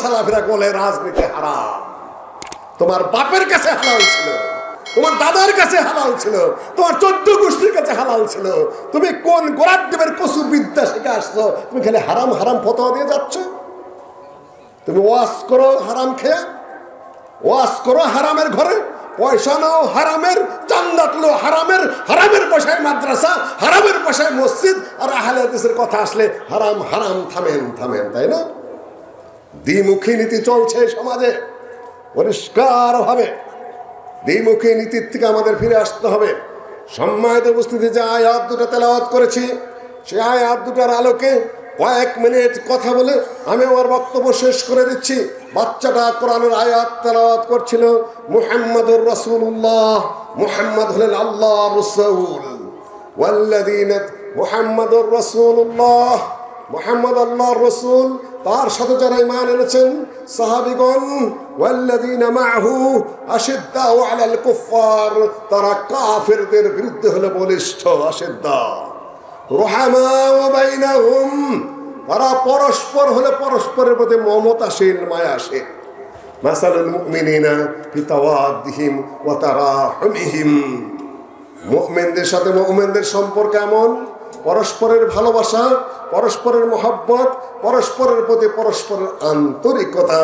সালাফিরা বলে রাজনীতি হারাম। তোমার বাপের কাছে হালাল ছিল, তোমার দাদার কাছে হালাল ছিল, তোমার 14 গোষ্ঠীর কাছে হালাল ছিল। তুমি কোন গোরাদেবের কসু বিদ্যা শিখে আসছো? তুমি খালি হারাম হারাম ফতোয়া দিয়ে যাচ্ছ। তুমি ওয়াজ করো হারাম খেয়ে, ওয়াজ করো হারামের ঘরে, পয়সা নাও হারামের, চান্দা তুলো হারামের, হারামের পয়সায় মাদ্রাসা, হারামের পয়সায় মসজিদ, আর আহলে হাদিসের কথা আসলে হারাম হারাম। থামেন থামেন, তাই না? দ্বিমুখী নীতি চলছে সমাজে পরিষ্কার ভাবে। দ্বিমুখী নীতির থেকে আমাদের ফিরে আসতে হবে। সম্মানিত উপস্থিতি, যে আয়াত দুটো তেলাওয়াত করেছি, সেই আয়াত দুটার আলোকে কয়েক মিনিট কথা বলে আমি আমার বক্তব্য শেষ করে দিচ্ছি। বাচ্চাটা কোরআনের আয়াত তেলাওয়াত করছিল, মুহাম্মাদুর রাসূলুল্লাহ, মুহাম্মদ হলেন আল্লাহর রাসূল। ওয়াল্লাযীনা, মুহাম্মাদুর রাসূলুল্লাহ, মুহাম্মদ আল্লাহর রাসূল, তার সাথে যারা ঈমান এনেছেন সাহাবীগণ, ওয়াল্লাযীনা মাআহু আশিদ্দাউ আলাল কুফফার, তারা কাফেরদের বিরুদ্ধে হলো বলিষ্ঠ, আশিদ্দা। রুহামাউ বাইনাহুম, তারা পরস্পর হলে পরস্পরের প্রতি মমতাশীল, মায়াশীল। মাসালুল মুমিনিনা ফি তাওয়াদ্দিহিম ওয়া তারাহুমিহিম, মুমিনদের সাথে মুমিনদের সম্পর্ক এমন, পরস্পরের ভালোবাসা, পরস্পরের মহব্বত, পরস্পরের প্রতি পরস্পরের আন্তরিকতা।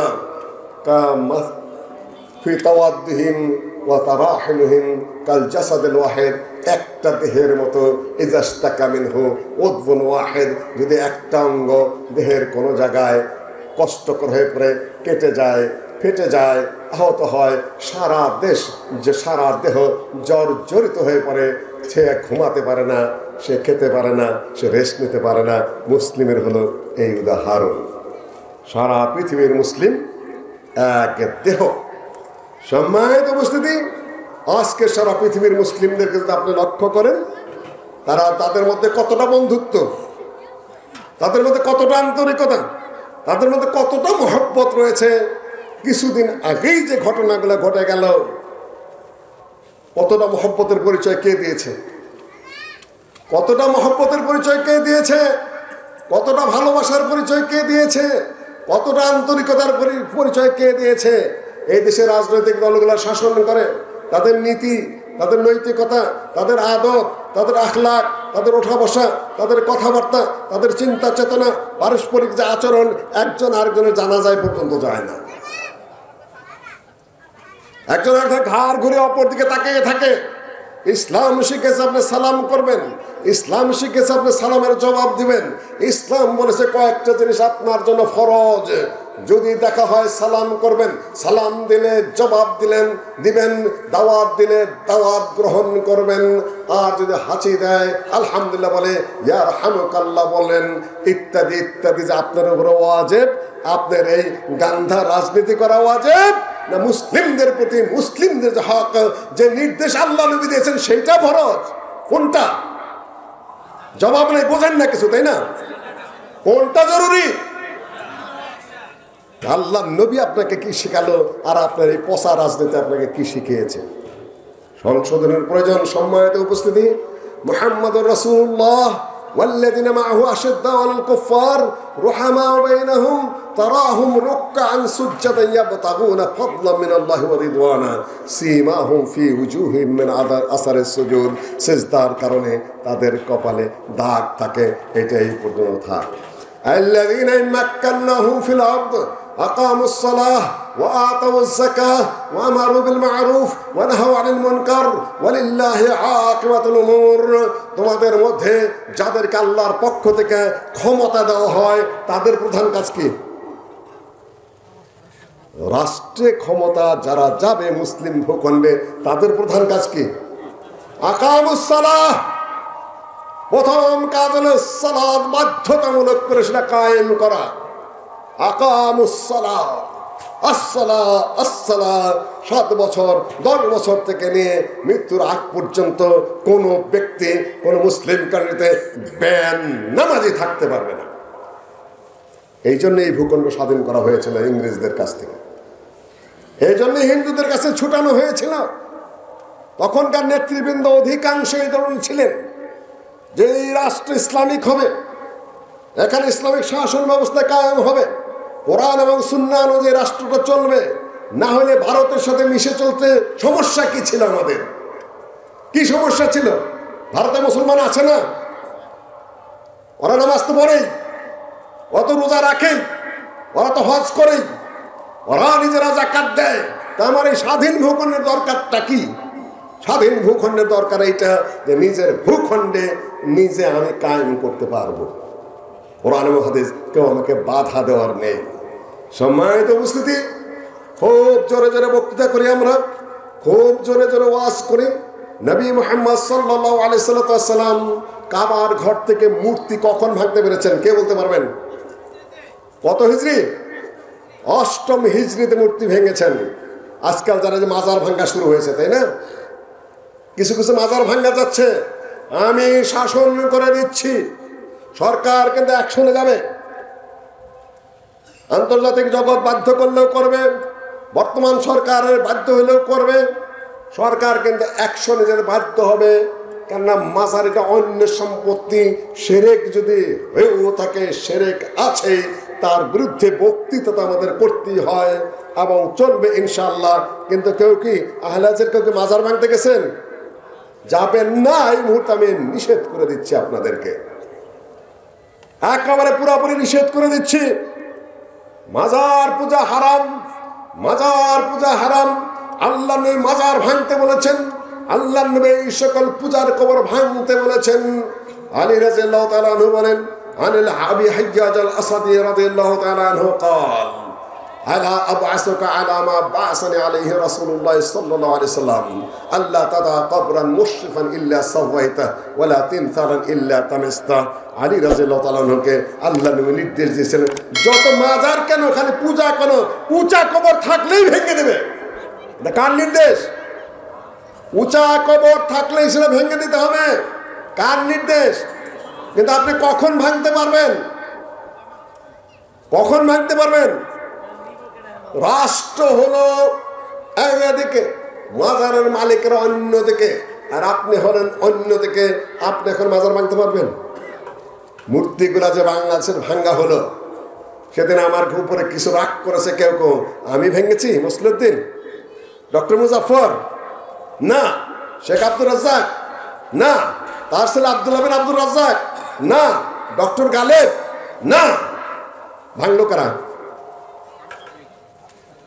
ফি তাওয়াদ্দিহিম ওয়া তারাহুমিহিম কাল জাসাদিল ওয়াহিদ, একটা দেহের মতো। ইজাস্তাকা মিনহু উদবুন ওয়াহিদ, যদি একটা অঙ্গ দেহের কোনো জায়গায় কষ্টকর হয়ে পড়ে, কেটে যায়, ফেটে যায়, আহত হয়, সারা দেশ, যে সারা দেহ জর্জরিত হয়ে পড়ে, সে ঘুমাতে পারে না, সে খেতে পারে না, সে রেস্ট নিতে পারে না। মুসলিমের হলো এই উদাহরণ। সারা পৃথিবীর মুসলিম এক দেহ। সম্মানিত উপস্থিতি, আজকে সারা পৃথিবীর মুসলিমদেরকে যদি আপনি লক্ষ্য করেন, তাদের মধ্যে কতটা বন্ধুত্ব, তাদের মধ্যে কতটা আন্তরিকতা, তাদের মধ্যে কতটা মহব্বত রয়েছে। কিছুদিন আগেই যে ঘটনাগুলো ঘটে গেল, কতটা মহব্বতের পরিচয় কে দিয়েছে, কতটা মহব্বতের পরিচয় কে দিয়েছে, কতটা ভালোবাসার পরিচয় কে দিয়েছে, কতটা আন্তরিকতার পরিচয় কে দিয়েছে। এই দেশের রাজনৈতিক দলগুলো শাসন করে, তাদের নীতি, তাদের নৈতিকতা, তাদের আদব, তাদের আখলাক, তাদের ওঠা বসা, তাদের কথাবার্তা, তাদের চিন্তা চেতনা, পারস্পরিক যে আচরণ, একজন আরেকজনের জানা যায় পর্যন্ত যায় না। একজন আরেকজন ঘাড় ঘুরে অপর দিকে তাকিয়ে থাকে। ইসলাম শিখেছে আপনি সালাম করবেন, ইসলাম শিখেছে আপনি সালামের জবাব দিবেন। ইসলাম বলেছে কয়েকটা জিনিস আপনার জন্য ফরজ, যদি দেখা হয় সালাম করবেন, সালাম দিলে জবাব দিবেন, দাওয়াত দিলে দাওয়াত গ্রহণ করবেন, আর যদি হাঁচি দেয় আলহামদুলিল্লাহ বলে, ইয়ারহামুকাল্লাহ বলেন, ইত্যাদি ইত্যাদি। যে আপনার উপরে ওয়াজিব, আপনার এই গান্ধা রাজনীতি করা ওয়াজিব না মুসলিমদের প্রতি, মুসলিমদের যে হক, যে নির্দেশ আল্লাহ নবী দিয়েছেন সেইটা ফরজ? কোনটা? জবাব নেই, বোঝেন না কিছু, তাই না? কোনটা জরুরি? আল্লাহ নবী আপনাকে কি শিখালো, আর আপনার এই পচা রাজনীতি আপনাকে কি শিখিয়েছে? সংশোধনের প্রয়োজন। সম্মানিত উপস্থিতি, মুহাম্মাদুর রাসূলুল্লাহ والذين معه أشداء على الكفار رحماء بينهم تراهم ركعا سجدا يبتغون فضلا من الله ورضوانا سيماهم في وجوههم من أثر السجود। সিজদার কারণে তাদের কপালে দাগ থাকে, এটাই পর্যন্ত থাক। الذين مكناهم في الأرض أقاموا الصلاة وآتوا الزكاة وأمروا بالمعروف ونهوا عن المنكر ولله عاقبة الأمور। তোমাদের মধ্যে যাদেরকে আল্লাহর পক্ষ থেকে ক্ষমতা দেওয়া হয়, তাদের প্রধান কাজ কি? রাষ্ট্রে ক্ষমতা যারা যাবে মুসলিম ভূখণ্ডে, তাদের প্রধান কাজ কি? আকামুস সালাহ। প্রথম কাজ হলো সালাত বাধ্যতামূলক করে সেটা কায়েম করা। আকামুস সালাহ, আসসালাহ আসসালাহ। 7 বছর 10 বছর থেকে নিয়ে মৃত্যুর আগ পর্যন্ত কোনো ব্যক্তি কোনো মুসলিম কান্ট্রিতে ব্যান নামাজি থাকতে পারবে না। এই জন্য এই ভূখণ্ড স্বাধীন করা হয়েছিল ইংরেজদের কাছ থেকে, এই জন্য হিন্দুদের কাছে ছুটানো হয়েছিল। তখনকার নেতৃবৃন্দ অধিকাংশ এই ধরনের ছিলেন যে এই রাষ্ট্র ইসলামিক হবে, এখানে ইসলামিক শাসন ব্যবস্থা কায়েম হবে, কোরআন এবং সুন্নাহ অনুযায়ী রাষ্ট্রটা চলবে, না হলে ভারতের সাথে মিশে চলতে সমস্যা কি ছিল? আমাদের কি সমস্যা ছিল? ভারতে মুসলমান আছে না, ওরা নামাজ তো পড়েই, অত রোজা রাখেই, ওরা তো হজ করেই, ওরা নিজেরা যাকাত দেয়। তা আমার এই স্বাধীন ভূখণ্ডের দরকারটা কি? স্বাধীন ভূখণ্ডের দরকার এইটা যে নিজের ভূখণ্ডে নিজে আমি কায়েম করতে পারবো। কোরআন এবং হাদিস কেউ আমাকে বাধা দেওয়ার নেই। সম্মানিত উপস্থিতি, খুব জোরে জোরে বক্তৃতা করি আমরা, খুব জোরে জোরে ওয়াজ করি। নবী মুহাম্মদ সাল্লাল্লাহু আলাইহি সাল্লাম কাবার ঘর থেকে মূর্তি কখন ভাঙতে পেরেছেন? কে বলতে পারবেন? কত হিজরি? 8ম হিজরিতে মূর্তি ভেঙেছেন। আজকাল যারা যে মাজার ভাঙ্গা শুরু হয়েছে, তাই না? কিছু কিছু মাজার ভাঙ্গা যাচ্ছে, আমি শাসন করে দিচ্ছি, সরকার কিন্তু অ্যাকশনে যাবে। আন্তর্জাতিক জগৎ বাধ্য করলেও করবে, বর্তমান সরকারের বাধ্য হলেও করবে। সরকার কিন্তু অ্যাকশনে যেতে বাধ্য হবে, কেননা মাজার এটা অন্য সম্পত্তি। শিরক যদি হয়েও থাকে, শিরক আছে, তার বিরুদ্ধে বক্তৃতা আমাদের করতেই হয় এবং চলবে ইনশাআল্লাহ। কিন্তু কেউ কি আহলে হাদিসের কেউ কি মাজার ভাঙতে গেছেন? যাবেন না, এই মুহূর্তে আমি নিষেধ করে দিচ্ছি আপনাদেরকে, একেবারে পুরোপুরি নিষেধ করে দিচ্ছি। মাজার পূজা হারাম, মাজার পূজা হারাম। আল্লাহ নবী মাজার ভাঙতে বলেছেন, আল্লাহ নবী এই সকল পূজার কবর ভাঙতে বলেছেন। আলী রাদিয়াল্লাহু তাআলা আনহু বলেন, আনিল আবি হাজ্জাজ আল আসাদি রাদিয়াল্লাহু তাআলা আনহু قال আলা আবআসুকা আলা মা বাসানি আলাইহি রাসূলুল্লাহ সাল্লাল্লাহু আলাইহি সাল্লাম আল্লা তাদা কবরান মুশরিফান ইল্লা সাওয়াইতা ওয়ালা তিনসারান ইল্লা তামিস্তা। আলী রাদিয়াল্লাহু তাআলা আনহুকে আল্লাহ নবী নির্দেশ দিয়েছিলেন, যত মাজার কেন, খালি পূজা কেন, উঁচা কবর থাকলেই ভেঙে দেবে। এটা কার নির্দেশ? উঁচা কবর থাকলেই সেটা ভেঙে দিতে হবে। কার নির্দেশ? কিন্তু আপনি কখন ভাঙতে পারবেন? কখন ভাঙতে পারবেন? রাষ্ট্র হলো একদিকে, মাজারের মালিকেরা অন্যদিকে, আর আপনি হলেন অন্যদিকে। আপনি এখন মাজার ভাঙতে পারবেন? মূর্তিগুলা যে বাংলাদেশের ভাঙ্গা হলো, সেদিন আমার উপরে কিছু রাগ করেছে কেউ কেউ, আমি ভেঙেছি? মুসলিউদ্দিন, ডক্টর মুজাফর না, শেখ আব্দুর রাজ্জাক না, তার ছেলে আব্দুল্লাহ বিন আব্দুর রাজ্জাক না, ডক্টর গালেব না। ভাঙলো কারা?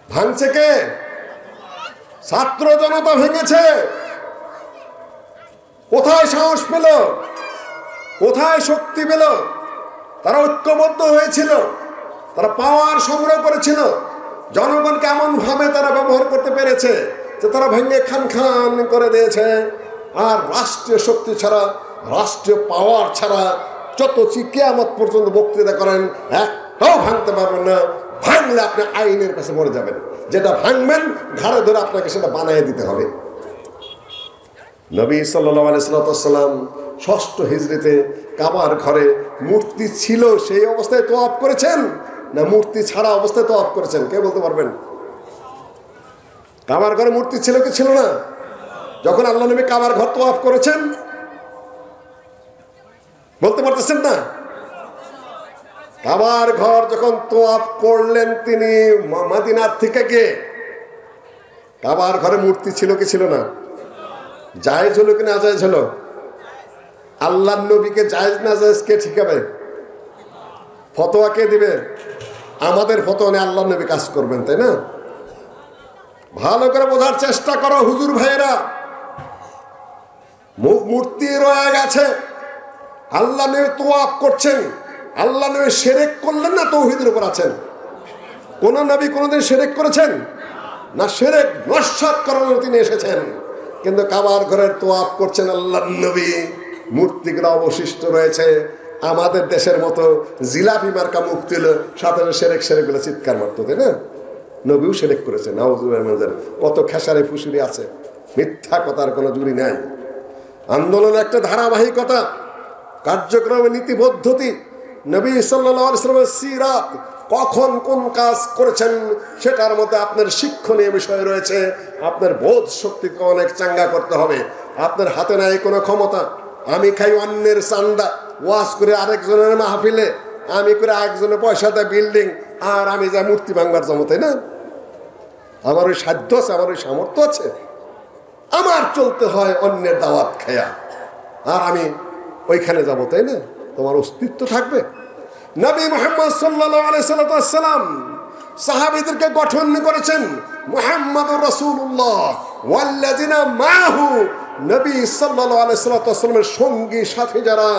ভাঙছে কে? ছাত্র জনতা ভেঙেছে। কোথায় সাহস পেল? কোথায় শক্তি পেল? তারা ঐক্যবদ্ধ হয়েছিল, তারা পাওয়ার সংগ্রহ করেছিল। জনগণকে এমন ভাবে তারা ব্যবহার করতে পেরেছে যে তারা ভেঙে খান খান করে দিয়েছে। আর রাষ্ট্রীয় শক্তি ছাড়া, রাষ্ট্রীয় পাওয়ার ছাড়া যত কিয়ামত পর্যন্ত বক্তৃতা করেন, একটাও ভাঙতে পারবেন না। ভাঙলে আপনি আইনের কাছে মরে যাবেন। যেটা ভাঙবেন ঘাড়ে ধরে আপনাকে সেটা বানিয়ে দিতে হবে। নবী সাল্লাল্লাহু আলাইহি সাল্লাম 6ষ্ঠ হিজরিতে কাবার ঘরে মূর্তি ছিল সেই অবস্থায় তওয়াফ করেছেন, না মূর্তি ছাড়া অবস্থায় তওয়াফ করেছেন? কে বলতে পারবেন? কাবার ঘরে মূর্তি ছিল কি ছিল না যখন আল্লাহ নবী কাবার ঘর তওয়াফ করেছেন? বলতে পারতেছেন না? কাবার ঘর যখন তওয়াফ করলেন তিনি মদিনার থেকে গিয়ে, কাবার ঘরে মূর্তি ছিল কি ছিল না? জায়েজ হলো কি না জায়েজ হলো? আল্লাহ নবীকে জায়েজ না জায়েজ কে ঠিকাবে? ফতোয়া কে দিবে? আমাদের ফতোয়া নিয়ে আল্লাহ নবী কাজ করবেন, তাই না? ভালো করে বোঝার চেষ্টা করো হুজুর ভাইয়েরা। মূর্তি রয়ে গেছে, আল্লাহ নবী তওয়াফ করছেন, আল্লাহ নবী শিরক করলেন না তাওহীদের উপর আছেন? কোন নবী কোনদিন শিরক করেছেন না? শিরক নস্যাৎ করার তিনি এসেছেন, কিন্তু কাবার ঘরের তওয়াফ করছেন আল্লাহ নবী। মূর্তিগুলো অবশিষ্ট রয়েছে। আমাদের দেশের মতো জিলাপি মার্কা মুক্তি হলো, সাথে শিরক শিরক বলে চিৎকার মারতো, তাই না? নবীও শিরক করেছে, নাউজুবিল্লাহ। কত খেসারি ফুসুরি আছে, মিথ্যা কথার কোনো জুড়ি নাই। আন্দোলন একটা ধারাবাহিকতা, কার্যক্রমের নীতি পদ্ধতি। নবী সাল্লাল্লাহু আলাইহি ওয়াসাল্লামের সিরাত, কখন কোন কাজ করেছেন সেটার মধ্যে আপনার শিক্ষণীয় বিষয় রয়েছে। আপনার বোধ শক্তিকে অনেক চাঙ্গা করতে হবে। আপনার হাতে নাই কোনো ক্ষমতা। আমি খাই অন্যের চান্দা, ওয়াজ করে আরেকজনের মাহফিলে আমি করে একজনে পয়সা দেয় বিল্ডিং, আর আমি যা মূর্তি ভাঙবার জমো, তাই না? আমার ওই সাধ্য আছে, আমার ওই সামর্থ্য আছে, আমার চলতে হয় অন্যের দাওয়াত খায়া, আর আমি ওইখানে যাব, তাই না? তোমার অস্তিত্ব থাকবে? নবী মুহাম্মদ সাল্লাল্লাহু আলাইহি সাল্লাম সাহাবীদেরকে গঠন করেছেন মুহাম্মাদুর রাসূলুল্লাহ ওয়াল্লাযিনা মাহু, নবী সাল্লাল্লাহু আলাইহি সাল্লামের সঙ্গী সাথী যারা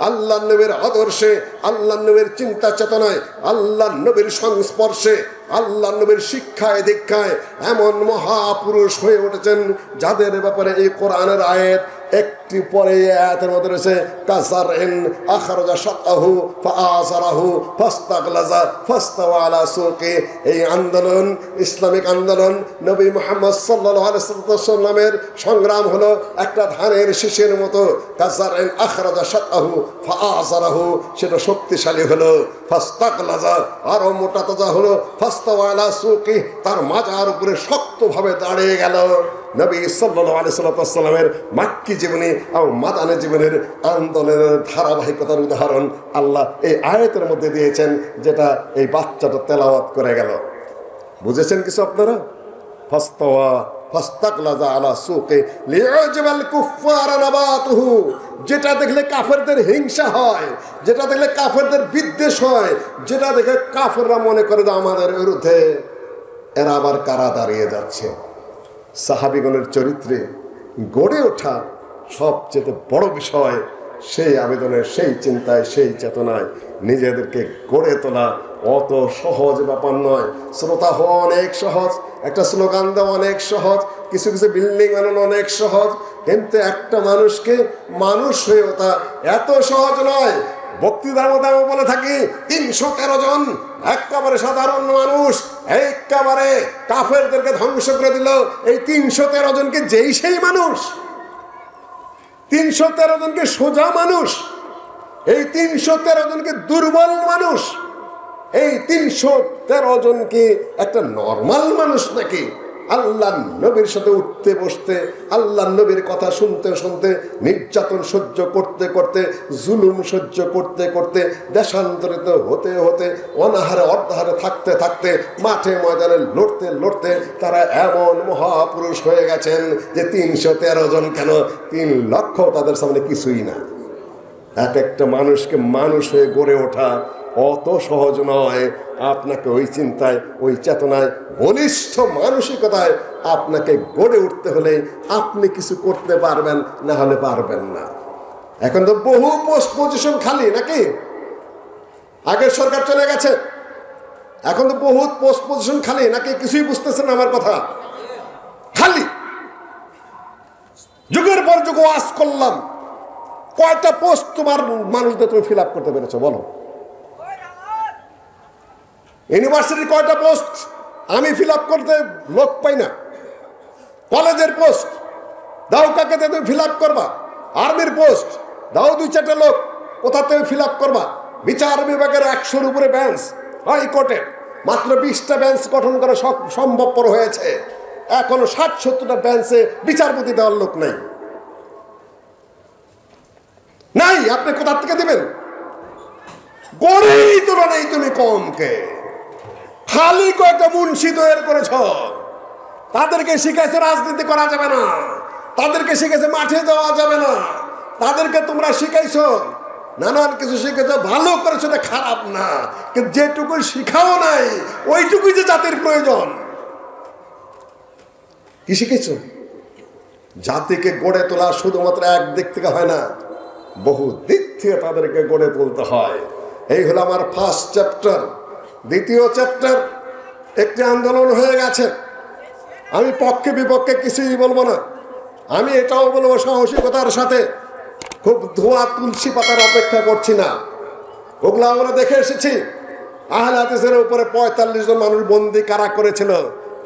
আল্লাহর নবীর আদর্শে, আল্লাহর নবীর চিন্তা চেতনায়, আল্লাহর নবীর সংস্পর্শে, আল্লাহর নবীর শিক্ষায় দীক্ষায় এমন মহাপুরুষ হয়ে উঠেছেন যাদের ব্যাপারে এই কোরআনের আয়াত একটি পরে আয়াতের মধ্যে রয়েছে কাযারইন আখরাজা শাতাহু ফাআযারাহু ফাস্তাগলাযা ফাস্তাওয়া আলা সুকি। এই আন্দোলন, ইসলামিক আন্দোলন, নবী মুহাম্মদ সাল্লাল্লাহু আলাইহি সাল্লামের সংগ্রাম হলো একটা ধানের শীষের মতো। কাযারইন আখরাজা শাতাহু ফাআযারাহু, সেটা শক্তিশালী হলো। ফাস্তাগলাযা, আরো মোটা তাজা হলো। ফাস্তাওয়া আলা সুকি, তার মাজার উপরে শক্তভাবে দাঁড়িয়ে গেল। নবী সাল্লাল্লাহু আলাইহি সাল্লামের মাক্কি জীবনী আর মাদানী জীবনের আন্দোলনের ধারাবাহিকতার উদাহরণ আল্লাহ এই আয়াতের মধ্যে দিয়েছেন, যেটা এই বাচ্চাটা তেলাওয়াত করে গেল। বুঝেছেন কিছু আপনারা? ফাস্তাওয়া ফাস্তাগলাযা আলা সুকি লিউজিবাল কুফফারা নাবাতুহু, যেটা দেখলে কাফেরদের হিংসা হয়, যেটা দেখলে কাফেরদের বিদ্বেষ হয়, যেটা দেখে কাফেররা মনে করে যে আমাদের বিরুদ্ধে এরা আবার কারা দাঁড়িয়ে যাচ্ছে। সাহাবীগণের চরিত্রে গড়ে ওঠা সবচেয়ে বড় বিষয়, সেই আবেদনের, সেই চিন্তায়, সেই চেতনায় নিজেদেরকে গড়ে তোলা অত সহজ ব্যাপার নয়। শ্রোতা হওয়া অনেক সহজ, একটা স্লোগান দেওয়া অনেক সহজ, কিছু কিছু বিল্ডিং বানানো অনেক সহজ, কিন্তু একটা মানুষকে মানুষ হয়ে ওঠা এত সহজ নয়। বক্তৃতার মধ্যে আমি বলে থাকি 313 জন একেবারে সাধারণ মানুষ একেবারে কাফেরদেরকে ধ্বংস করে দিল। এই 313 জনকে যেই সেই মানুষ, 313 জনকে সোজা মানুষ, এই 313 জনকে দুর্বল মানুষ, এই 313 জনকে একটা নর্মাল মানুষ নাকি? আল্লাহ নবীর সাথে উঠতে বসতে, আল্লাহ নবীর কথা শুনতে শুনতে, নির্যাতন সহ্য করতে করতে, জুলুম সহ্য করতে করতে, দেশান্তরিত হতে হতে, অনাহারে অর্ধাহারে থাকতে থাকতে, মাঠে ময়দানে লড়তে লড়তে তারা এমন মহাপুরুষ হয়ে গেছেন যে 313 জন কেন 3 লক্ষ তাদের সামনে কিছুই না। এক একটা মানুষকে মানুষ হয়ে গড়ে ওঠা অত সহজ নয়। আপনাকে ওই চিন্তায়, ওই চেতনায়, বলিষ্ঠ মানসিকতায় আপনাকে গড়ে উঠতে হলে আপনি কিছু করতে পারবেন, না হলে পারবেন না। এখন তো বহু পোস্ট পজিশন খালি নাকি? আগের সরকার চলে গেছে, এখন তো বহুত পোস্ট পজিশন খালি নাকি? কিছুই বুঝতেছেন আমার কথা? খালি। যুগের পর যুগ ওয়াজ করলাম, কয়টা পোস্ট তোমার মানুষদের তুমি ফিল আপ করতে পেরেছো বলো? ইউনিভার্সিটির কয়টা পোস্ট আমি ফিল আপ করতে লোক পাই না। কলেজের পোস্ট দাও, কাকে তুমি ফিল আপ করবা? আর্মির পোস্ট দাও 2-4টা লোক, কোথা থেকে ফিল আপ করবা? বিচার বিভাগের 100-র উপরে বেঞ্চ, হাইকোর্টে মাত্র 20টা বেঞ্চ গঠন করা সম্ভবপর হয়েছে। এখনো 60-70টা বেঞ্চে বিচারপতি দেওয়ার লোক নাই। নাই, আপনি কোথা থেকে দিবেন? গড়েই তোলা নেই তুমি কমকে। খালি কয়েকটা মুন্সি তৈরি করেছ, তাদেরকে শিখেছে রাজনীতি করা যাবে না, তাদেরকে শিখেছে মাঠে যাওয়া যাবে না, তাদেরকে তোমরা শিখাইছ নানান কিছু শিখেছ, ভালো করেছো, না খারাপ না, কিন্তু যেটুকু শিখাও নাই ওইটুকুই যে জাতির প্রয়োজন। কি শিখেছ? জাতিকে গড়ে তোলা শুধুমাত্র এক দিক থেকে হয় না, বহু দিক থেকে তাদেরকে গড়ে তুলতে হয়। এই হলো আমার ফার্স্ট চ্যাপ্টার। দ্বিতীয় চ্যাপ্টার, একটি আন্দোলন হয়ে গেছে। আমি পক্ষে বিপক্ষে কিছুই বলবো না, আমি এটাও বলবো সাহসিকতার সাথে, খুব ধোয়া তুলসী পাতার অপেক্ষা করছি না। ওগুলো আমরা দেখে এসেছি। আহলে হাদিসের উপরে 45 জন মানুষ বন্দি কারা করেছিল,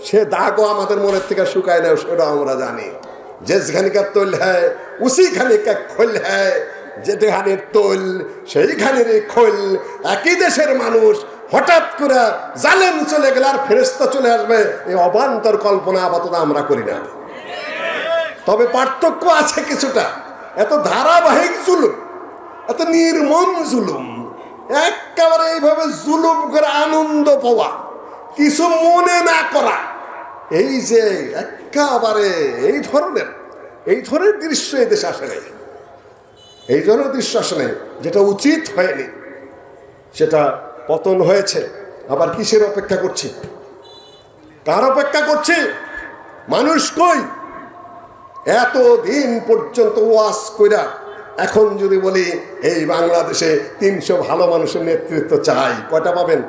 সে দাগও আমাদের মনের থেকে শুকায় না, সেটা আমরা জানি। যেখানে কা তোল হ্যায় উসিখানে কা খোল হ্যায়, যেখানের তোল সেইখানের খোল। একই দেশের মানুষ, হঠাৎ করে জালেম চলে গেলে আর ফেরেশতা চলে আসবে, এই অবান্তর কল্পনা আপাতত আমরা করি না। তবে পার্থক্য আছে কিছুটা। এত ধারাবাহিক জুলুম, এত নির্মম জুলুম, একেবারে এইভাবে জুলুম করে আনন্দ পাওয়া, কিছু মনে না করা, এই যে একেবারে এই ধরনের দৃশ্য এই দেশে আসে নাই, এই ধরনের দৃশ্য আসে নাই। যেটা উচিত হয়নি সেটা পতন হয়েছে। আবার কিসের অপেক্ষা করছি? কার অপেক্ষা করছি? মানুষ কই? এতদিন পর্যন্ত ওয়াজ কইরা এখন যদি বলি এই বাংলাদেশে 300 ভালো মানুষের নেতৃত্ব চাই, কয়টা পাবেন?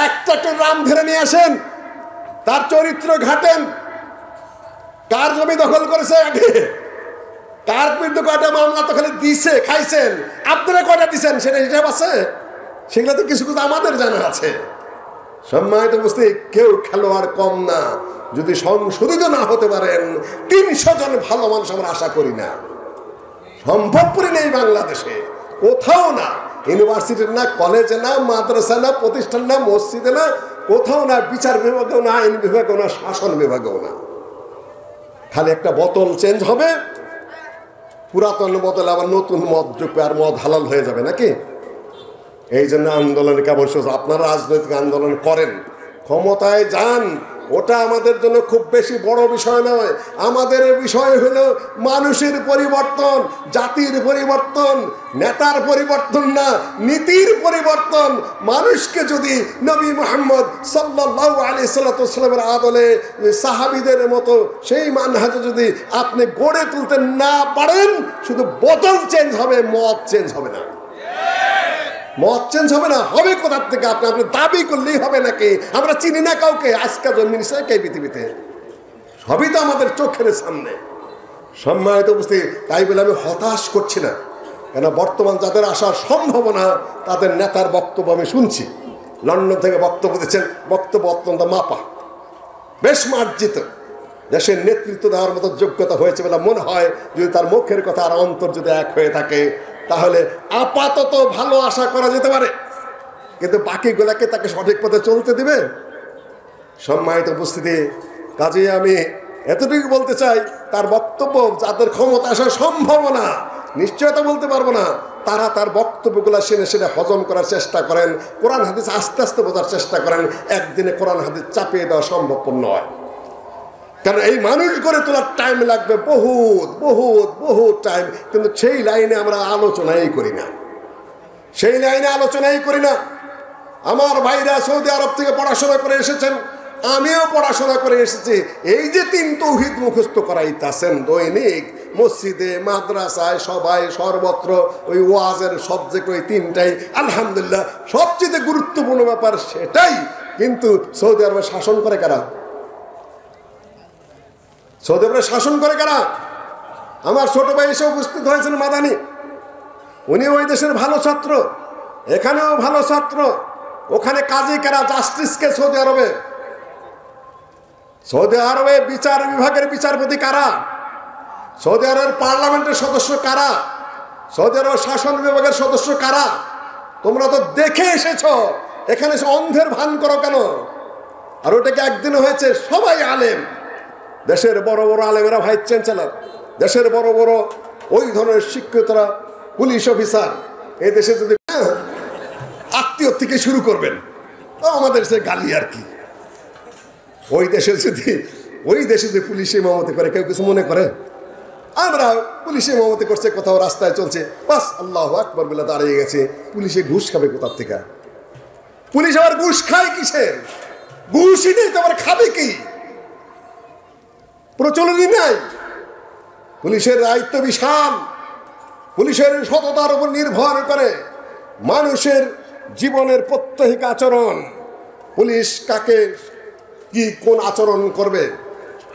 একটা রাম ধরে নিয়ে আসেন, তার চরিত্র ঘাটেন, কার জমি দখল করেছে আগে, কার বিরুদ্ধে কয়টা মামলা তো খালি দিছে, খাইছেন, আপনারা কয়টা দিচ্ছেন সেটা হিসাব আছে? সেগুলো তো কিছু কিছু আমাদের জানা আছে। সম্মানিত বুঝতে কেউ খেলোয়াড় কম না। যদি সংশোধিত না হতে পারেন 300 জন ভালো মানুষ আমরা আশা করি না, সম্ভবপরই নেই বাংলাদেশে কোথাও না। ইউনিভার্সিটির না, কলেজে না, মাদ্রাসা না, প্রতিষ্ঠান না, মসজিদে না, কোথাও না, বিচার বিভাগেও না, আইন বিভাগেও না, শাসন বিভাগেও না। খালি একটা বোতল চেঞ্জ হবে, পুরাতন বোতলে আবার নতুন মদ ঢুকবে, আর মদ হালাল হয়ে যাবে নাকি? এই জন্য আন্দোলনে কেবল আপনারা রাজনৈতিক আন্দোলন করেন, ক্ষমতায় যান, ওটা আমাদের জন্য খুব বেশি বড় বিষয় নয়। আমাদের বিষয় হলো মানুষের পরিবর্তন, জাতির পরিবর্তন, নেতার পরিবর্তন না, নীতির পরিবর্তন। মানুষকে যদি নবী মুহাম্মদ সাল্লাল্লাহু আলাইহি সাল্লামের আদলে সাহাবীদের মতো সেই মানহাজে যদি আপনি গড়ে তুলতে না পারেন, শুধু বোতল চেঞ্জ হবে, মদ চেঞ্জ হবে না। মত চেঞ্জ হবে না, হবে কোথার থেকে? আপনি দাবি করলেই হবে নাকি? আমরা চিনি না কাউকে, আজকে জন্মিয়েছে কে পৃথিবীতে? সবই তো আমাদের চোখের সামনে। সম্মানিত উপস্থিতি, তাই বলে আমি হতাশ করছি না, কেন বর্তমান যাদের আসার সম্ভাবনা তাদের নেতার বক্তব্য আমি শুনছি। লন্ডন থেকে বক্তব্য দিচ্ছেন, বক্তব্য অত্যন্ত মাপা, বেশ মার্জিত, দেশের নেতৃত্ব দেওয়ার মতো যোগ্যতা হয়েছে বলে মনে হয়। যদি তার মুখের কথা আর অন্তর যদি এক হয়ে থাকে তাহলে আপাতত ভালো আশা করা যেতে পারে, কিন্তু বাকিগুলাকে তাকে সঠিক পথে চলতে দিবে? সম্মানিত উপস্থিতি, কাজেই আমি এতটুকু বলতে চাই, তার বক্তব্য যাদের ক্ষমতা আসার সম্ভাবনা, নিশ্চয়তা বলতে পারবো না, তারা তার বক্তব্যগুলো শুনে হজম করার চেষ্টা করেন, কোরআন হাদিস আস্তে আস্তে বোঝার চেষ্টা করেন। একদিনে কোরআন হাদিস চাপিয়ে দেওয়া সম্ভবপর নয়, কারণ এই মানুষ গড়ে তোলার টাইম লাগবে, বহুত বহুত বহুত টাইম। কিন্তু সেই লাইনে আমরা আলোচনাই করি না, সেই লাইনে আলোচনাই করি না। আমার ভাইরা সৌদি আরব থেকে পড়াশোনা করে এসেছেন, আমিও পড়াশোনা করে এসেছি। এই যে 3 তৌহিদ মুখস্থ করাইতেছেন দৈনিক মসজিদে, মাদ্রাসায়, সবাই সর্বত্র, ওই ওয়াজের সাবজেক্ট ওই 3টাই, আলহামদুলিল্লাহ সবচেয়ে গুরুত্বপূর্ণ ব্যাপার সেটাই। কিন্তু সৌদি আরবে শাসন করে কারা? সৌদি আরবে শাসন করে কারা? আমার ছোট ভাই এসে উপস্থিত হয়েছেন মাদানি, উনি ওই দেশের ভালো ছাত্র, এখানেও ভালো ছাত্র। ওখানে কাজী কারা? জাস্টিসকে সৌদি আরবে, সৌদি আরবে বিচার বিভাগের বিচারপতি কারা? সৌদি আরবের পার্লামেন্টের সদস্য কারা? সৌদি আরবের শাসন বিভাগের সদস্য কারা? তোমরা তো দেখে এসেছো, এখানে অন্ধের ভান করো কেন? আর ওটাকে একদিনে হয়েছে সবাই আলেম, দেশের বড় বড় আলেমেরা ভাইস চ্যান্সেলর, দেশের বড় বড় ওই ধরনের শিক্ষিতরা পুলিশ অফিসার। এই দেশে যদি আত্মীয় থেকে শুরু করবেন তো আমাদের সে গালি আর কি। ওই দেশে যদি পুলিশ ইমামতি করে কেউ কিছু মনে করে? আমরা পুলিশ ইমামতি করছে, কোথাও রাস্তায় চলছে, বাস আল্লাহু আকবার বলে দাঁড়িয়ে গেছে। পুলিশে ঘুষ খাবে কোথার থেকে? পুলিশ আবার ঘুষ খায় কিসের? ঘুষই নেই তো আবার খাবে কি? প্রচলনই নাই। পুলিশের দায়িত্ব বিশাল, পুলিশের সততার উপর নির্ভর করে মানুষের জীবনের প্রত্যহিক আচরণ। পুলিশ কাকে কি কোন আচরণ করবে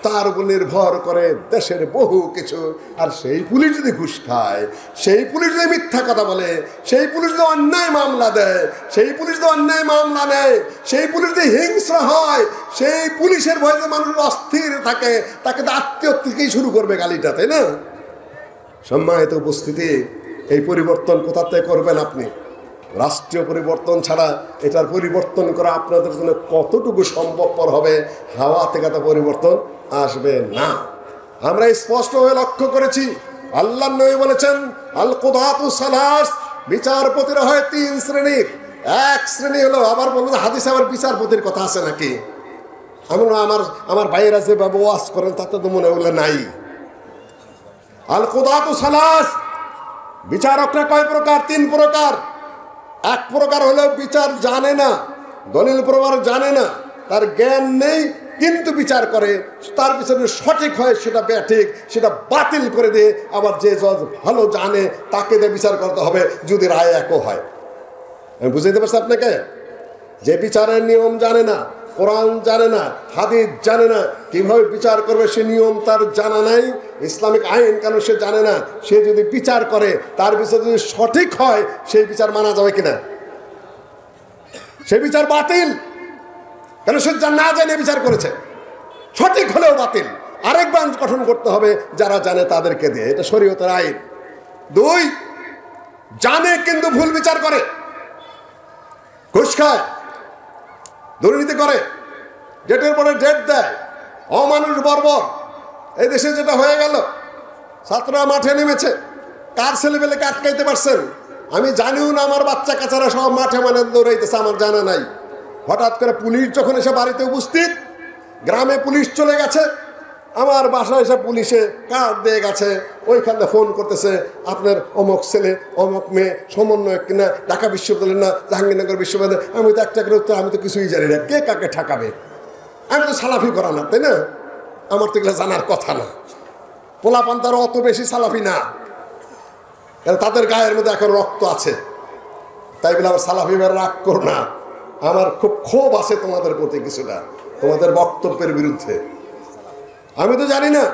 তার উপর নির্ভর করে দেশের বহু কিছু। আর সেই পুলিশ যদি ঘুষ খায়, সেই পুলিশ যদি মিথ্যা কথা বলে, সেই পুলিশ যদি অন্যায় মামলা দেয়, সেই পুলিশ যদি অন্যায় মামলা নেয়, সেই পুলিশ যদি হিংস্র হয়, সেই পুলিশের ভয়ে মানুষ অস্থির থাকে, তাকে তো আত্মীয় থেকেই শুরু করবে গালিটা, তাই না? সম্মানিত উপস্থিতি, এই পরিবর্তন কোথা থেকে করবেন আপনি? রাষ্ট্রীয় পরিবর্তন ছাড়া এটার পরিবর্তন করা আপনাদের জন্য কতটুকু সম্ভবপর হবে? হাওয়া থেকে তো পরিবর্তন আসবে না। আমরা স্পষ্টভাবে লক্ষ্য করেছি, আল্লাহর নবী বলেছেন, আল কুদাতু সালাস, বিচারপতিরা হয় তিন শ্রেণীর। এক শ্রেণী হলো, আবার বলবো হাদিসে আবার বিচারপতির কথা আছে নাকি? আমি আমার ভাইয়েরা যেভাবে ওয়াজ করেন তাতে তো মনে হলে নাই। আল কুদাতু সালাস, বিচারকরা কয় প্রকার? তিন প্রকার। এক প্রকার হলো বিচার জানে না, দলিল প্রমাণ জানে না, তার জ্ঞান নেই, কিন্তু বিচার করে, তার পিছনে সঠিক হয় সেটা ব্যাঠিক, সেটা বাতিল করে দিয়ে আবার যে জজ ভালো জানে তাকে দিয়ে বিচার করতে হবে যদি রায় একও হয়। আমি বুঝাইতে পারছি আপনাকে? যে বিচারের নিয়ম জানে না, কোরআন জানে না, হাদিস জানে না, কিভাবে বিচার করবে সে নিয়ম তার জানা নাই, ইসলামিক আইন কানুন সে জানে না, সে যদি বিচার করে তার বিচার যদি সঠিক হয় সেই বিচার মানা যাবে কিনা? সেই বিচার বাতিল, কেন সে না জানে বিচার করেছে, সঠিক হলেও বাতিল। আরেক বেঞ্চ গঠন করতে হবে যারা জানে তাদেরকে দিয়ে, এটা শরীয়তের আইন। দুই, জানে কিন্তু ভুল বিচার করে, ঘুষ খায়, দুর্নীতি করে, ডেটের পরে ডেট দেয়, অমানুষ বর্বর। এই দেশে যেটা হয়ে গেল, ছাত্ররা মাঠে নেমেছে, কার ছেলেবেলেকে আটকাইতে পারছেন? আমি জানিও না, আমার বাচ্চা কাচারা সব মাঠে মানে দৌড়াইতেছে, আমার জানা নাই। হঠাৎ করে পুলিশ যখন এসে বাড়িতে উপস্থিত, গ্রামে পুলিশ চলে গেছে, আমার বাসায় এসে পুলিশে কার্ড দিয়ে গেছে, ওইখানে ফোন করতেছে আপনার অমুক ছেলে অমুক মেয়ে সমন্বয়ক কিনা, ঢাকা বিশ্ববিদ্যালয় না জাহাঙ্গীরনগর বিশ্ববিদ্যালয়। আমি তো একটা করে উত্তর, আমি তো কিছুই জানি না, কে কাকে ঠকাবে? আমি তো সালাফি করা না, তাই না? আমার তো এগুলো জানার কথা না। পোলাপান তারা অত বেশি সালাফি না, তাদের গায়ের মধ্যে এখন রক্ত আছে, তাই বলে আমার সালাফি রাগ করো না। আমার খুব ক্ষোভ আছে তোমাদের প্রতি, কিছুটা তোমাদের বক্তব্যের বিরুদ্ধে। আমি তো জানি না,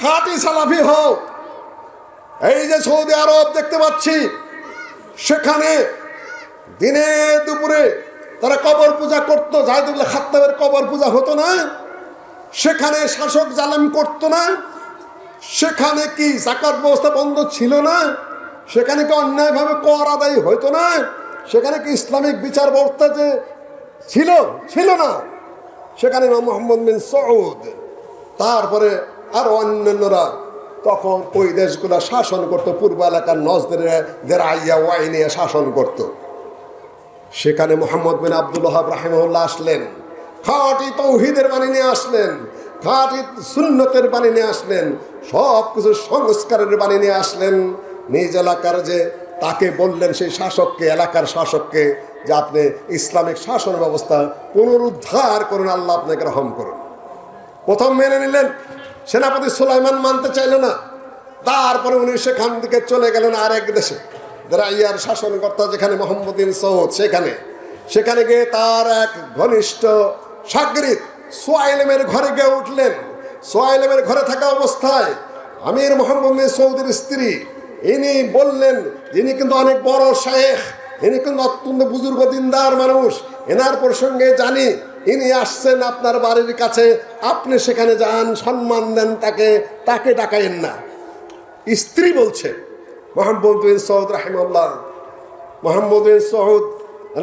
খাঁটি সালাফি হও। এই যে সৌদি আরব দেখতে পাচ্ছি, সেখানে দিনে দুপুরে তারা কবর পূজা করতো, জাহিদুল্লাহ খাত্তাবের কবর পূজা হতো না? সেখানে শাসক জালেম করতো না? সেখানে কি যাকাত ব্যবস্থা বন্ধ ছিল না? সেখানে কি অন্যায়ভাবে কর আদায় হইতো না? সেখানে কি ইসলামিক বিচার ব্যবস্থা যে ছিল না? সেখানে ইমাম মুহাম্মদ বিন সৌদ, তারপরে আরো অন্যান্যরা তখন ওই দেশগুলো শাসন করত, পূর্ব এলাকার নজদের আইয়া ওয়াইনে শাসন করত। সেখানে মুহাম্মদ বিন আব্দুল ওয়াহাব রাহিমাহুল্লাহ আসলেন, খাঁটি তাওহীদের বাণী নিয়ে আসলেন, খাঁটি সুন্নতের বাণী নিয়ে আসলেন, সব কিছু সংস্কারের বাণী নিয়ে আসলেন। নিজ এলাকার যে তাকে বললেন, সেই শাসককে, এলাকার শাসককে, যে আপনি ইসলামিক শাসন ব্যবস্থা পুনরুদ্ধার করুন, আল্লাহ আপনাকে রহম করুন। প্রথম মেনে নিলেন, সেনাপতি সুলাইমান মানতে চাইল না। তারপরে উনি সেখান থেকে চলে গেলেন আরেক দেশে, রাইয়ার শাসনকর্তা যেখানে মুহাম্মদ বিন সৌদ, সেখানে গিয়ে তার এক ঘনিষ্ঠ শাগরিদ সুয়াইলেমের ঘরে গিয়ে উঠলেন। সুয়াইলেমের ঘরে থাকা অবস্থায় আমির মুহাম্মদ বিন সৌদের স্ত্রী, ইনি বললেন, ইনি কিন্তু অনেক বড় শায়েখ, ইনি কিন্তু অত্যন্ত বুজুর্গ দিনদার মানুষ, এনার প্রসঙ্গে জানি, ইনি আসছেন আপনার বাড়ির কাছে, আপনি সেখানে যান, সম্মান দেন তাকে ডাকাইন না। স্ত্রী বলছে, মুহাম্মদ বিন সৌদ রাহিমাহুল্লাহ, মুহাম্মদ বিন সৌদ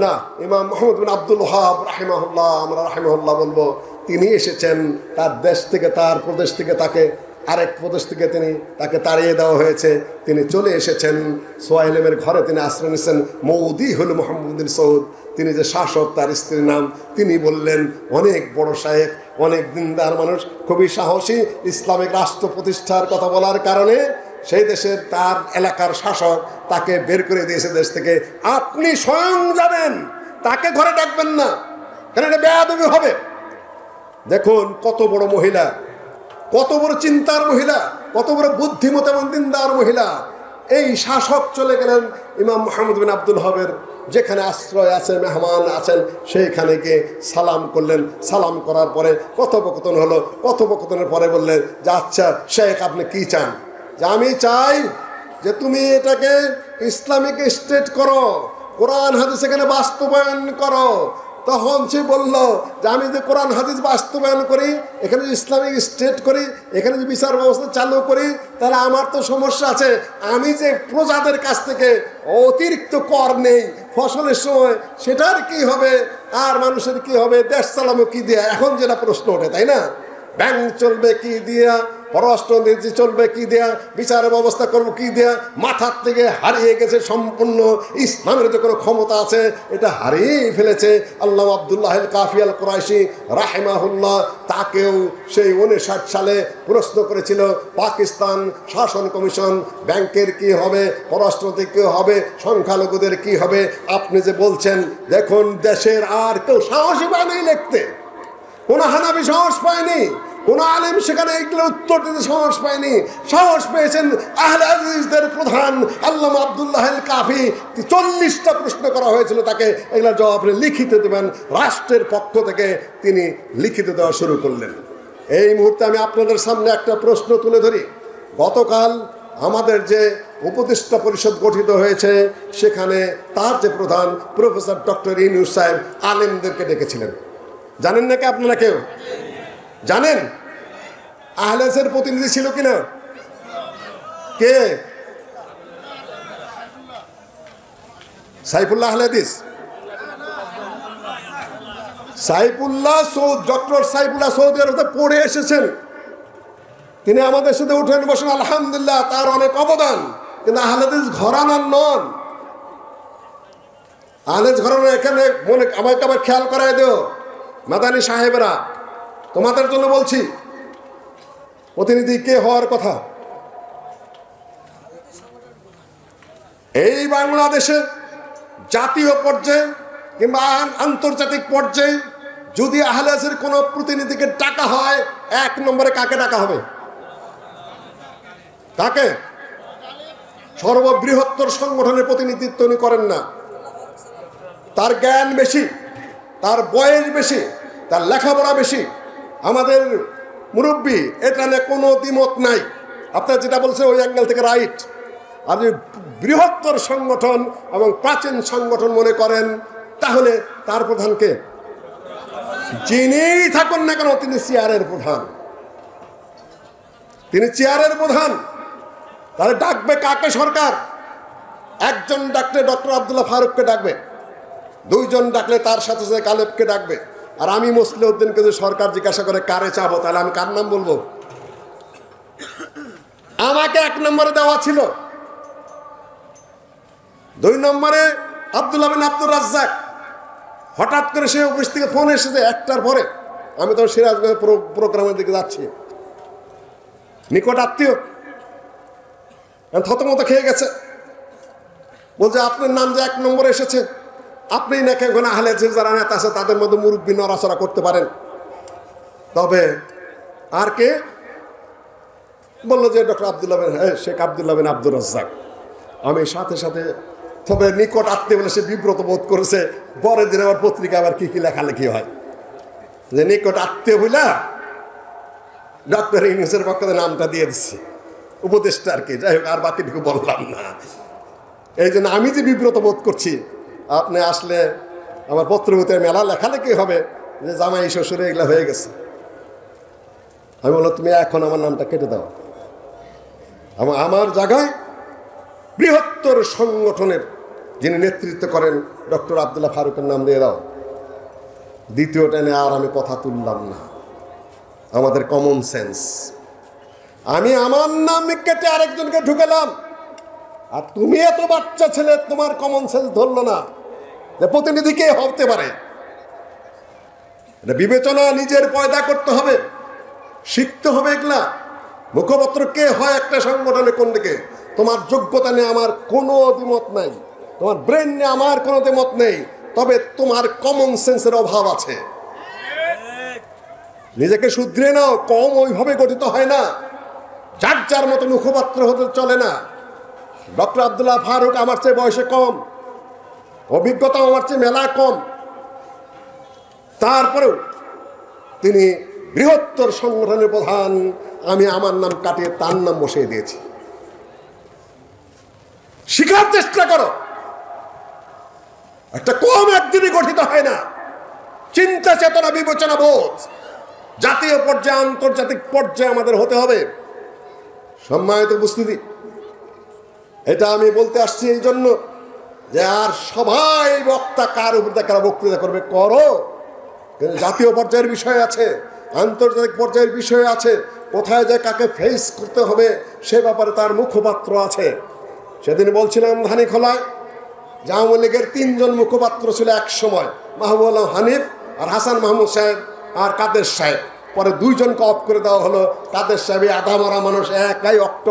না, ইমাম মুহাম্মদ বিন আব্দুল ওয়াহাব রাহিমাহুল্লাহ, আমরা রাহিমাহুল্লাহ বলবো, তিনি এসেছেন তার দেশ থেকে, তার প্রদেশ থেকে, আরেক প্রদেশ থেকে তাকে তাড়িয়ে দেওয়া হয়েছে, তিনি চলে এসেছেন সুয়াইলেমের ঘরে, তিনি আশ্রয় নিয়েছেন। মৌদি হল মুহাম্মদ বিন সৌদ, তিনি যে শাসক, তার স্ত্রীর নাম। তিনি বললেন, অনেক বড় শায়েখ, অনেক দিনদার মানুষ, খুবই সাহসী, ইসলামিক রাষ্ট্র প্রতিষ্ঠার কথা বলার কারণে সেই দেশের তার এলাকার শাসক তাকে বের করে দিয়েছে দেশ থেকে। আপনি স্বয়ং যাবেন, তাকে ঘরে ডাকবেন না, কেন এটা বেয়াদবি হবে। দেখুন কত বড় মহিলা, কত বড় চিন্তার মহিলা, কত বড় বুদ্ধিমতী এবং দিনদার মহিলা। এই শাসক চলে গেলেন ইমাম মুহাম্মদ বিন আব্দুল ওয়াহাবের যেখানে আশ্রয় আছে, মেহমান আছেন, সেইখানে গিয়ে সালাম করলেন। সালাম করার পরে কথোপকথন হলো। কথোপকথনের পরে বললেন যে, আচ্ছা শেখ, আপনি কি চান? যে আমি চাই যে তুমি এটাকে ইসলামিক স্টেট করো, কোরআন হাদিস এখানে বাস্তবায়ন করো। তখন সে বলল যে আমি যে কোরআন হাদিস বাস্তবায়ন করি, এখানে যে ইসলামিক স্টেট করি, এখানে যে বিচার ব্যবস্থা চালু করি, তাহলে আমার তো সমস্যা আছে। আমি যে প্রজাদের কাছ থেকে অতিরিক্ত কর নেই ফসলের সময়, সেটার কি হবে? আর মানুষের কি হবে? দেশ চালাবো কি দিয়া? এখন যেটা প্রশ্ন ওঠে, তাই না? ব্যাংক চলবে কি দিয়া? পররাষ্ট্রনীতি চলবে কি দেয়া, বিচারের ব্যবস্থা করবো কি দেয়া, মাথার থেকে হারিয়ে গেছে সম্পূর্ণ। ইসলামের যে কোনো ক্ষমতা আছে এটা হারিয়ে ফেলেছে। আল্লামা আব্দুল্লাহ আল কাফি আল কুরাইশি রাহিমাহুল্লাহ তাকেও সেই 59 সালে প্রশ্ন করেছিল, পাকিস্তান শাসন কমিশন, ব্যাংকের কি হবে, পররাষ্ট্রনীতি কি হবে, সংখ্যালঘুদের কি হবে। আপনি যে বলছেন, দেখুন দেশের আর কেউ সাহসী পায়নি লিখতে, কোনো হানাফি সাহস পায়নি, কোন আলেম সেখানে এগুলো উত্তর দিতে সাহস পায়নি। সাহস পেয়েছেন আহলে হাদিসদের প্রধান আল্লামা আব্দুল্লাহ আল কাফি। 40টা প্রশ্ন করা হয়েছিল তাকে, এগুলোর জবাব আপনি লিখিত দেবেন। রাষ্ট্রের পক্ষ থেকে তিনি লিখিত দেওয়া শুরু করলেন। এই মুহূর্তে আমি আপনাদের সামনে একটা প্রশ্ন তুলে ধরি। গতকাল আমাদের যে উপদেষ্টা পরিষদ গঠিত হয়েছে, সেখানে তার যে প্রধান প্রফেসর ডক্টর ইউনূস সাহেব আলেমদেরকে ডেকেছিলেন। জানেন নাকি আপনারা কেউ জানেন? আহলে হাদিসের প্রতিনিধি ছিল কিনা? কে? সাইফুল্লাহ আহলে হাদিস। ডক্টর সাইফুল্লাহ সৌদি আরবে পড়ে এসেছেন, তিনি আমাদের সাথে উঠেন বসেন, আলহামদুলিল্লাহ তার অনেক অবদান। কিন্তু আহলে হাদিস ঘরানার নন। আহলে হাদিস ঘরানা এখানে মনে আমাকে আবার খেয়াল করাই দিও মাদানী সাহেবেরা, তোমাদের জন্য বলছি, প্রতিনিধি কে হওয়ার কথা? এই বাংলাদেশে জাতীয় পর্যায়ে কিংবা আন্তর্জাতিক পর্যায়ে যদি আহলে হাদিসের কোনো প্রতিনিধিকে ডাকা হয়, 1 নম্বরে কাকে ডাকা হবে? কাকে? সর্ববৃহত্তর সংগঠনের প্রতিনিধিত্ব উনি করেন না। তার জ্ঞান বেশি, তার বয়স বেশি, তার লেখাপড়া বেশি। আমাদের মুরব্বী, এটা নিয়ে কোনো দ্বিমত নাই। আপনারা যেটা বলছেন ওই অ্যাঙ্গেল থেকে রাইট। আপনি বৃহত্তর সংগঠন এবং প্রাচীন সংগঠন মনে করেন, তাহলে তার প্রধানকে যিনিই থাকুন না কেন, তিনি চেয়ারের প্রধান। তিনি চেয়ারের প্রধান। তাহলে ডাকবে কাকে সরকার? একজন ডাকলে ডক্টর আব্দুল্লাহ ফারুককে ডাকবে, 2 জন ডাকলে তার সাথে সাথে গালেবকে ডাকবে। আর আমি মুসলিউদ্দিনকে যদি সরকার জিজ্ঞাসা করে কারে চাবো, তাহলে আমি কার নাম বলবো? আমাকে 1 নম্বরে দেওয়া ছিল। 2 নম্বরে আব্দুল্লাহ বিন আব্দুর রাজ্জাক। হঠাৎ করে সে অফিস থেকে ফোন এসেছে 1টার পরে, আমি তো সিরাজগঞ্জ প্রোগ্রামের দিকে যাচ্ছি, নিকট আত্মীয়, থতমত খেয়ে গেছে। বলছে আপনার নাম যে 1 নম্বরে এসেছে, আপনি নাকি এখন আহলে হাদিস যারা নেতা আছে তাদের মধ্যে মুরব্বী নড়াচড়া করতে পারেন। তবে আর কে? বললো যে ডক্টর আব্দুল্লাহ বিন শেখ আব্দুল্লাহ বিন আব্দুর রাজ্জাক। আমি সাথে সাথে, তবে নিকট আত্মীয় বলে সে বিব্রত বোধ করেছে। পরের দিন আবার পত্রিকা আবার কি কি লেখালেখি হয় যে নিকট আত্মীয় বইলা ডক্টর ইউনূসের পক্ষে নামটা দিয়ে দিচ্ছে, উপদেষ্টা আর কি। যাই হোক, আর বাকিটুকু বললাম না। এই জন্য আমি যে বিব্রত বোধ করছি, আপনি আসলে আমার পত্রপত্রে মেলা লেখালেখি হবে যে জামাই শ্বশুরে এগুলা হয়ে গেছে। আমি বললাম তুমি এখন আমার নামটা কেটে দাও, আমার জায়গায় বৃহত্তর সংগঠনের যিনি নেতৃত্ব করেন ডক্টর আব্দুল্লাহ ফারুকের নাম দিয়ে দাও। দ্বিতীয়টা নিয়ে আর আমি কথা তুললাম না। আমাদের কমন সেন্স। আমি আমার নাম কেটে আরেকজনকে ঢুকালাম, আর তুমি এত বাচ্চা ছেলে, তোমার কমন সেন্স ধরলো না যে প্রতিনিধি কে হতে পারে। এটা বিবেচনা নিজের পয়দা করতে হবে, শিখতে হবে। এগুলা মুখপত্র কে হয় একটা সংগঠনে কোন দিকে, তোমার যোগ্যতা নিয়ে আমার কোনো দ্বিমত নাই, তোমার ব্রেন নিয়ে আমার কোনো দ্বিমত নেই, তবে তোমার কমন সেন্সের অভাব আছে। নিজেকে শুধরে নাও। কম ওইভাবে গঠিত হয় না, যার যার মতো মুখপাত্র হতে চলে না। ডক্টর আব্দুল্লাহ ফারুক আমার চেয়ে বয়সে কম, অভিজ্ঞতা আমার চেয়ে মেলা কম, তারপরেও তিনি বৃহত্তর সংগঠনের প্রধান। আমি আমার নাম কাটিয়ে তার নাম বসিয়ে দিয়েছি। শিখার চেষ্টা করো। একটা কম একদিনই গঠিত হয় না। চিন্তা চেতনা, বিবেচনা বোধ জাতীয় পর্যায়ে আন্তর্জাতিক পর্যায়ে আমাদের হতে হবে। সম্মানিত উপস্থিতি, এটা আমি বলতে আসছি এই জন্য যে আর সবাই বক্তা কার উপর কারা বক্তৃতা করবে করো, কিন্তু জাতীয় পর্যায়ের বিষয় আছে, আন্তর্জাতিক পর্যায়ের বিষয় আছে। কোথায় যে কাকে ফেস করতে হবে সে ব্যাপারে তার মুখপাত্র আছে। সেদিন বলছিলাম ধানীখোলায় যে আওয়ামী লীগের 3 জন মুখপাত্র ছিল এক সময়, মাহবুব আলম হানিফ আর হাসান মাহমুদ সাহেব আর কাদের সাহেব। পরে 2 জনকে অফ করে দেওয়া হলো। কাদের সাহেব আধা মারা মানুষ, একাই অক্টোবর